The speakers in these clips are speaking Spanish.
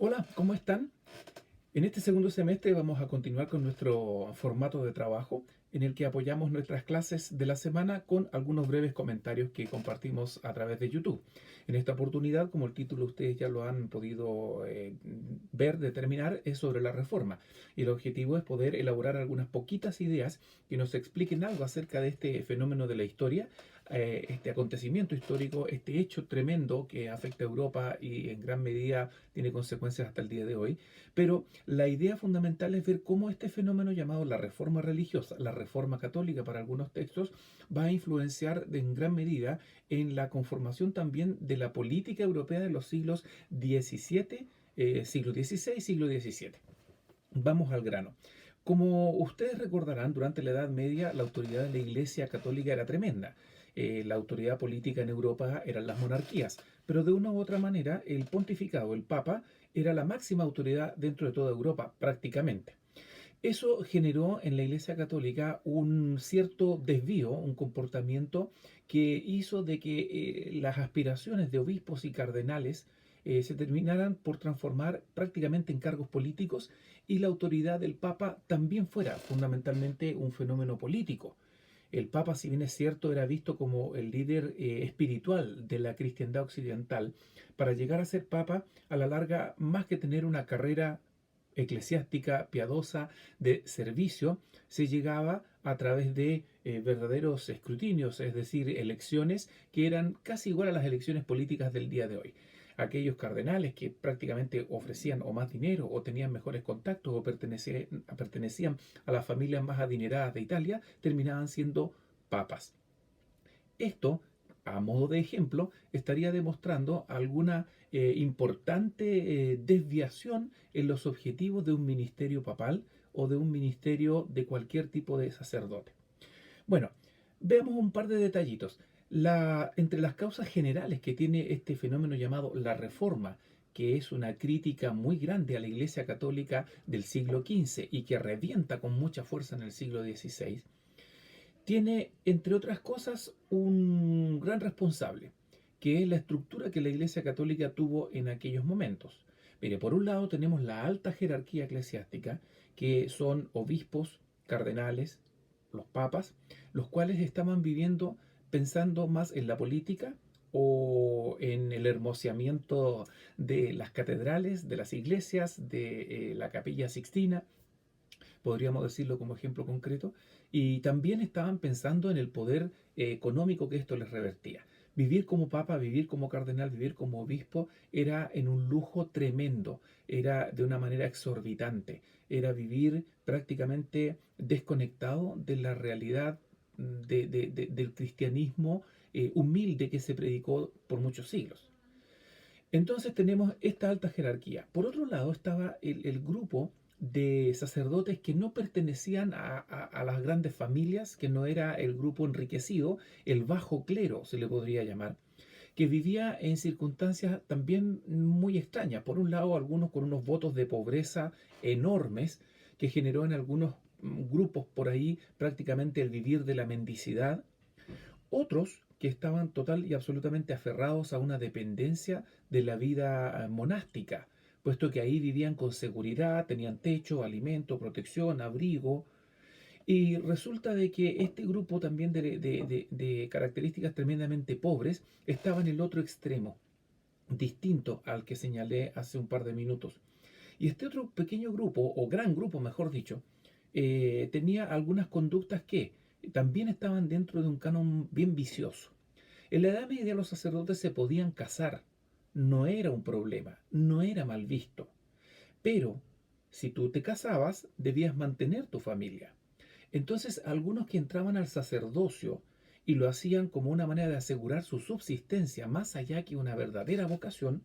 Hola, ¿cómo están? En este segundo semestre vamos a continuar con nuestro formato de trabajo en el que apoyamos nuestras clases de la semana con algunos breves comentarios que compartimos a través de YouTube. En esta oportunidad, como el título ustedes ya lo han podido ver, determinar, es sobre la reforma. Y el objetivo es poder elaborar algunas poquitas ideas que nos expliquen algo acerca de este fenómeno de la historia, este acontecimiento histórico, este hecho tremendo que afecta a Europa y en gran medida tiene consecuencias hasta el día de hoy. Pero la idea fundamental es ver cómo este fenómeno llamado la reforma religiosa, la reforma católica para algunos textos, va a influenciar en gran medida en la conformación también de la política europea de los siglos XVII, siglo XVI, siglo XVII. Vamos al grano. Como ustedes recordarán, durante la Edad Media la autoridad de la Iglesia Católica era tremenda. La autoridad política en Europa eran las monarquías, pero de una u otra manera el pontificado, el Papa, era la máxima autoridad dentro de toda Europa, prácticamente. Eso generó en la Iglesia Católica un cierto desvío, un comportamiento que hizo de que las aspiraciones de obispos y cardenales se terminaran por transformar prácticamente en cargos políticos y la autoridad del Papa también fuera fundamentalmente un fenómeno político. El Papa, si bien es cierto, era visto como el líder espiritual de la cristiandad occidental. Para llegar a ser Papa, a la larga, más que tener una carrera eclesiástica, piadosa, de servicio, se llegaba a través de verdaderos escrutinios, es decir, elecciones que eran casi igual a las elecciones políticas del día de hoy. Aquellos cardenales que prácticamente ofrecían o más dinero o tenían mejores contactos o pertenecían a las familias más adineradas de Italia terminaban siendo papas. Esto, a modo de ejemplo, estaría demostrando alguna importante desviación en los objetivos de un ministerio papal o de un ministerio de cualquier tipo de sacerdote. Bueno, veamos un par de detallitos. Entre las causas generales que tiene este fenómeno llamado la Reforma, que es una crítica muy grande a la Iglesia Católica del siglo XV y que revienta con mucha fuerza en el siglo XVI, tiene, entre otras cosas, un gran responsable, que es la estructura que la Iglesia Católica tuvo en aquellos momentos. Mire, por un lado tenemos la alta jerarquía eclesiástica, que son obispos, cardenales, los papas, los cuales estaban viviendo pensando más en la política o en el hermoseamiento de las catedrales, de las iglesias, de la Capilla Sixtina, podríamos decirlo como ejemplo concreto, y también estaban pensando en el poder económico que esto les revertía. Vivir como papa, vivir como cardenal, vivir como obispo era en un lujo tremendo, era de una manera exorbitante, era vivir prácticamente desconectado de la realidad del cristianismo humilde que se predicó por muchos siglos. Entonces tenemos esta alta jerarquía. Por otro lado estaba el grupo de sacerdotes que no pertenecían a las grandes familias, que no era el grupo enriquecido, el bajo clero se le podría llamar, que vivía en circunstancias también muy extrañas. Por un lado, algunos con unos votos de pobreza enormes, que generó en algunos grupos por ahí prácticamente el vivir de la mendicidad. Otros que estaban total y absolutamente aferrados a una dependencia de la vida monástica, puesto que ahí vivían con seguridad, tenían techo, alimento, protección, abrigo. Y resulta de que este grupo también de características tremendamente pobres estaba en el otro extremo, distinto al que señalé hace un par de minutos. Y este otro pequeño grupo, o gran grupo mejor dicho, tenía algunas conductas que también estaban dentro de un canon bien vicioso. En la Edad Media los sacerdotes se podían casar, no era un problema, no era mal visto. Pero si tú te casabas, debías mantener tu familia. Entonces algunos que entraban al sacerdocio y lo hacían como una manera de asegurar su subsistencia más allá que una verdadera vocación,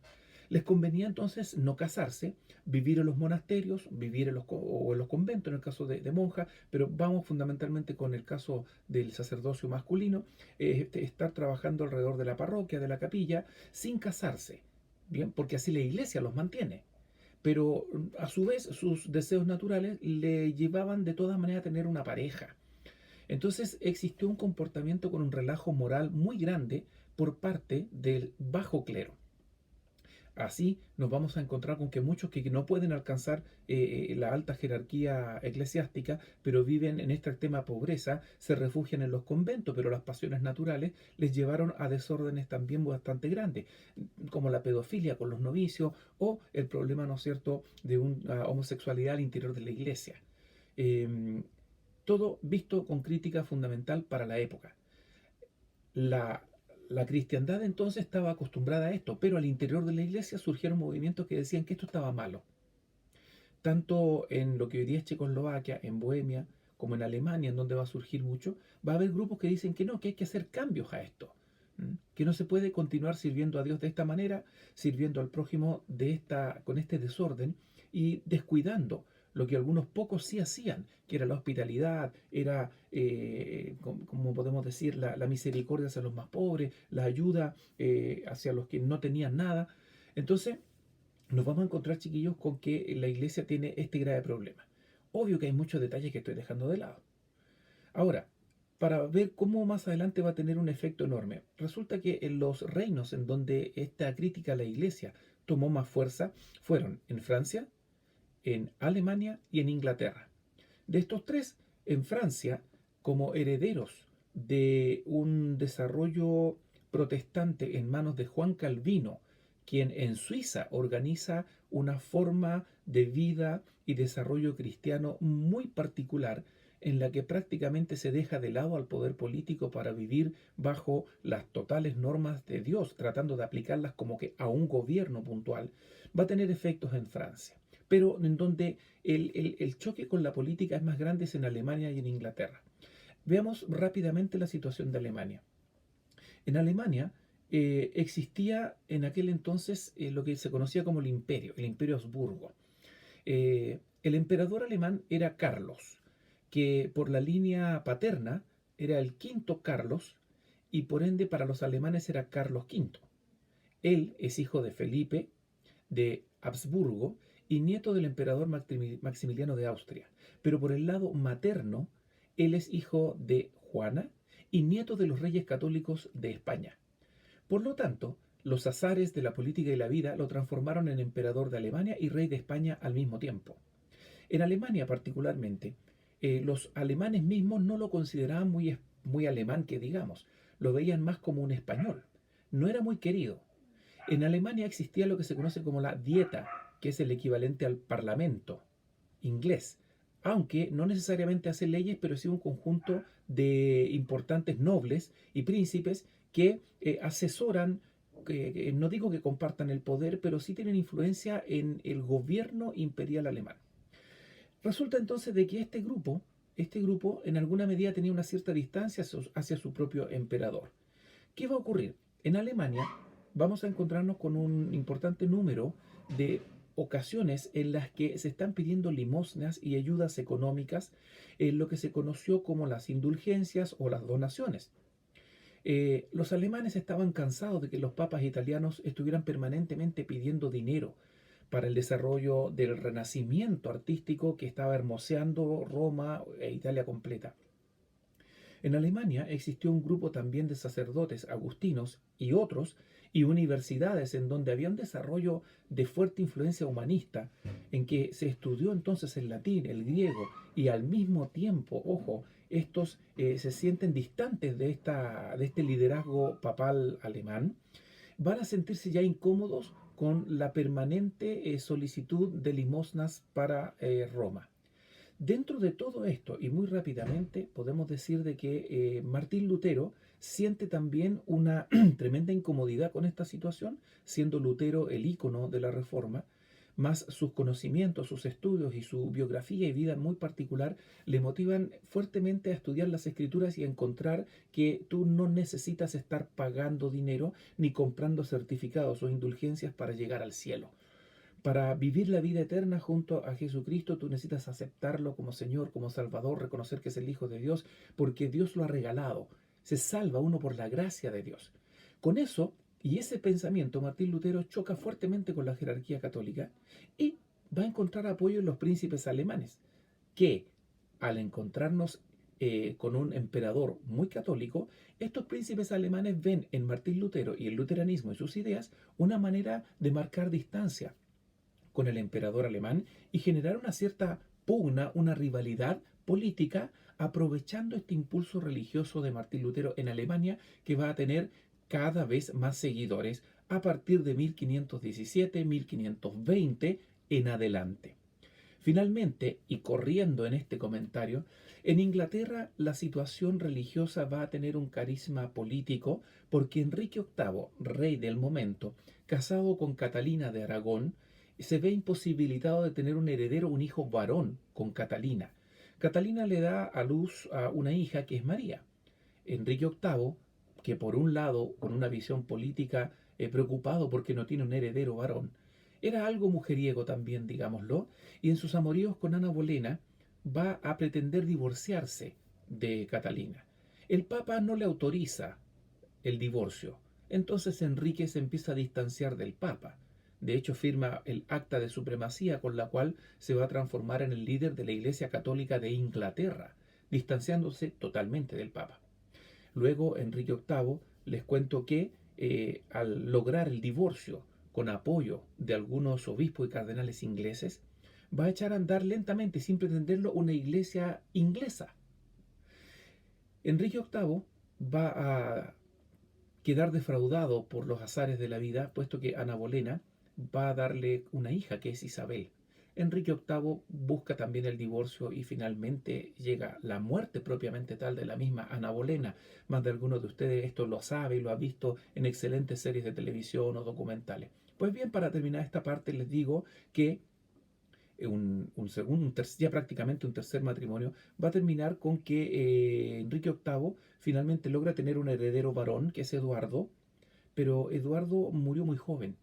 les convenía entonces no casarse, vivir en los monasterios, vivir o en los conventos en el caso de monjas, pero vamos fundamentalmente con el caso del sacerdocio masculino, estar trabajando alrededor de la parroquia, de la capilla, sin casarse, bien, porque así la iglesia los mantiene, pero a su vez sus deseos naturales le llevaban de todas maneras a tener una pareja. Entonces existió un comportamiento con un relajo moral muy grande por parte del bajo clero. Así nos vamos a encontrar con que muchos que no pueden alcanzar la alta jerarquía eclesiástica, pero viven en esta extrema pobreza, se refugian en los conventos, pero las pasiones naturales les llevaron a desórdenes también bastante grandes, como la pedofilia con los novicios o el problema, ¿no es cierto?, de una homosexualidad al interior de la iglesia. Eh, Todo visto con crítica fundamental para la época. La, la cristiandad entonces estaba acostumbrada a esto, pero al interior de la iglesia surgieron movimientos que decían que esto estaba malo. Tanto en lo que hoy día es Checoslovaquia, en Bohemia, como en Alemania, en donde va a surgir mucho, va a haber grupos que dicen que no, que hay que hacer cambios a esto. Que no se puede continuar sirviendo a Dios de esta manera, sirviendo al prójimo con este desorden y descuidando lo que algunos pocos sí hacían, que era la hospitalidad, era, como podemos decir, la misericordia hacia los más pobres, la ayuda hacia los que no tenían nada. Entonces, nos vamos a encontrar, chiquillos, con que la iglesia tiene este grave problema. Obvio que hay muchos detalles que estoy dejando de lado. Ahora, para ver cómo más adelante va a tener un efecto enorme, resulta que en los reinos en donde esta crítica a la iglesia tomó más fuerza fueron en Francia, en Alemania y en Inglaterra. De estos tres, en Francia, como herederos de un desarrollo protestante en manos de Juan Calvino, quien en Suiza organiza una forma de vida y desarrollo cristiano muy particular, en la que prácticamente se deja de lado al poder político para vivir bajo las totales normas de Dios, tratando de aplicarlas como que a un gobierno puntual, va a tener efectos en Francia. Pero en donde el choque con la política es más grande es en Alemania y en Inglaterra. Veamos rápidamente la situación de Alemania. En Alemania existía en aquel entonces lo que se conocía como el Imperio Habsburgo. El emperador alemán era Carlos, que por la línea paterna era el quinto Carlos y por ende para los alemanes era Carlos V. Él es hijo de Felipe de Habsburgo y nieto del emperador Maximiliano de Austria. Pero por el lado materno, él es hijo de Juana y nieto de los reyes católicos de España. Por lo tanto, los azares de la política y la vida lo transformaron en emperador de Alemania y rey de España al mismo tiempo. En Alemania particularmente, los alemanes mismos no lo consideraban muy alemán, que digamos, lo veían más como un español. No era muy querido. En Alemania existía lo que se conoce como la Dieta, que es el equivalente al parlamento inglés, aunque no necesariamente hace leyes, pero sí un conjunto de importantes nobles y príncipes que asesoran, no digo que compartan el poder, pero sí tienen influencia en el gobierno imperial alemán. Resulta entonces de que este grupo en alguna medida tenía una cierta distancia hacia su propio emperador. ¿Qué va a ocurrir? En Alemania vamos a encontrarnos con un importante número de ocasiones en las que se están pidiendo limosnas y ayudas económicas en lo que se conoció como las indulgencias o las donaciones. Los alemanes estaban cansados de que los papas italianos estuvieran permanentemente pidiendo dinero para el desarrollo del renacimiento artístico que estaba hermoseando Roma e Italia completa. En Alemania existió un grupo también de sacerdotes agustinos y otros, y universidades en donde había un desarrollo de fuerte influencia humanista, en que se estudió entonces el latín, el griego, y al mismo tiempo, ojo, estos se sienten distantes de este liderazgo papal alemán, van a sentirse ya incómodos con la permanente solicitud de limosnas para Roma. Dentro de todo esto, y muy rápidamente, podemos decir de que Martín Lutero siente también una tremenda incomodidad con esta situación, siendo Lutero el ícono de la Reforma, más sus conocimientos, sus estudios y su biografía y vida muy particular le motivan fuertemente a estudiar las Escrituras y a encontrar que tú no necesitas estar pagando dinero ni comprando certificados o indulgencias para llegar al cielo. Para vivir la vida eterna junto a Jesucristo, tú necesitas aceptarlo como Señor, como Salvador, reconocer que es el Hijo de Dios, porque Dios lo ha regalado. Se salva uno por la gracia de Dios. Con eso y ese pensamiento, Martín Lutero choca fuertemente con la jerarquía católica y va a encontrar apoyo en los príncipes alemanes, que al encontrarnos con un emperador muy católico, estos príncipes alemanes ven en Martín Lutero y el luteranismo y sus ideas una manera de marcar distancia con el emperador alemán y generar una cierta pugna, una rivalidad política, aprovechando este impulso religioso de Martín Lutero en Alemania, que va a tener cada vez más seguidores a partir de 1517, 1520 en adelante. Finalmente, y corriendo en este comentario, en Inglaterra la situación religiosa va a tener un carisma político porque Enrique VIII, rey del momento, casado con Catalina de Aragón, se ve imposibilitado de tener un heredero, un hijo varón con Catalina. Catalina le da a luz a una hija que es María. Enrique VIII, que por un lado, con una visión política, preocupado porque no tiene un heredero varón, era algo mujeriego también, digámoslo, y en sus amoríos con Ana Bolena va a pretender divorciarse de Catalina. El Papa no le autoriza el divorcio, entonces Enrique se empieza a distanciar del Papa. De hecho, firma el acta de supremacía con la cual se va a transformar en el líder de la Iglesia Católica de Inglaterra, distanciándose totalmente del Papa. Luego, Enrique VIII, les cuento que al lograr el divorcio con apoyo de algunos obispos y cardenales ingleses, va a echar a andar lentamente, sin pretenderlo, una iglesia inglesa. Enrique VIII va a quedar defraudado por los azares de la vida, puesto que Ana Bolena va a darle una hija que es Isabel. Enrique VIII busca también el divorcio y finalmente llega la muerte propiamente tal de la misma Ana Bolena. Más de algunos de ustedes esto lo sabe y lo ha visto en excelentes series de televisión o documentales. Pues bien, para terminar esta parte les digo que ya prácticamente un tercer matrimonio, va a terminar con que Enrique VIII finalmente logra tener un heredero varón, que es Eduardo, pero Eduardo murió muy joven.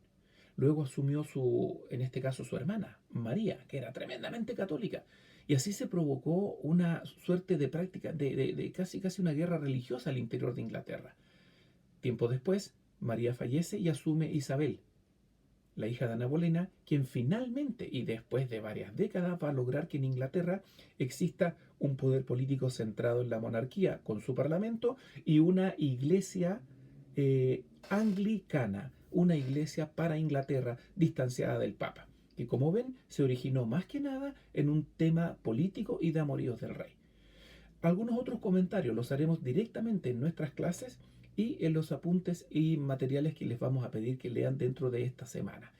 Luego asumió en este caso, su hermana, María, que era tremendamente católica. Y así se provocó una suerte de práctica, de casi una guerra religiosa al interior de Inglaterra. Tiempo después, María fallece y asume Isabel, la hija de Ana Bolena, quien finalmente y después de varias décadas va a lograr que en Inglaterra exista un poder político centrado en la monarquía con su parlamento y una iglesia anglicana, una iglesia para Inglaterra distanciada del Papa, que como ven se originó más que nada en un tema político y de amoríos del rey. Algunos otros comentarios los haremos directamente en nuestras clases y en los apuntes y materiales que les vamos a pedir que lean dentro de esta semana.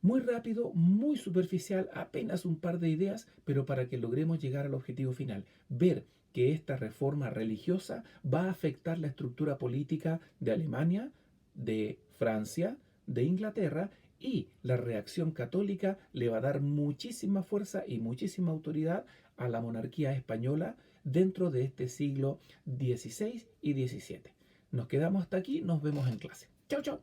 Muy rápido, muy superficial, apenas un par de ideas, pero para que logremos llegar al objetivo final, ver que esta reforma religiosa va a afectar la estructura política de Alemania, de Francia, de Inglaterra, y la reacción católica le va a dar muchísima fuerza y muchísima autoridad a la monarquía española dentro de este siglo XVI y XVII. Nos quedamos hasta aquí, nos vemos en clase. Chao, chao.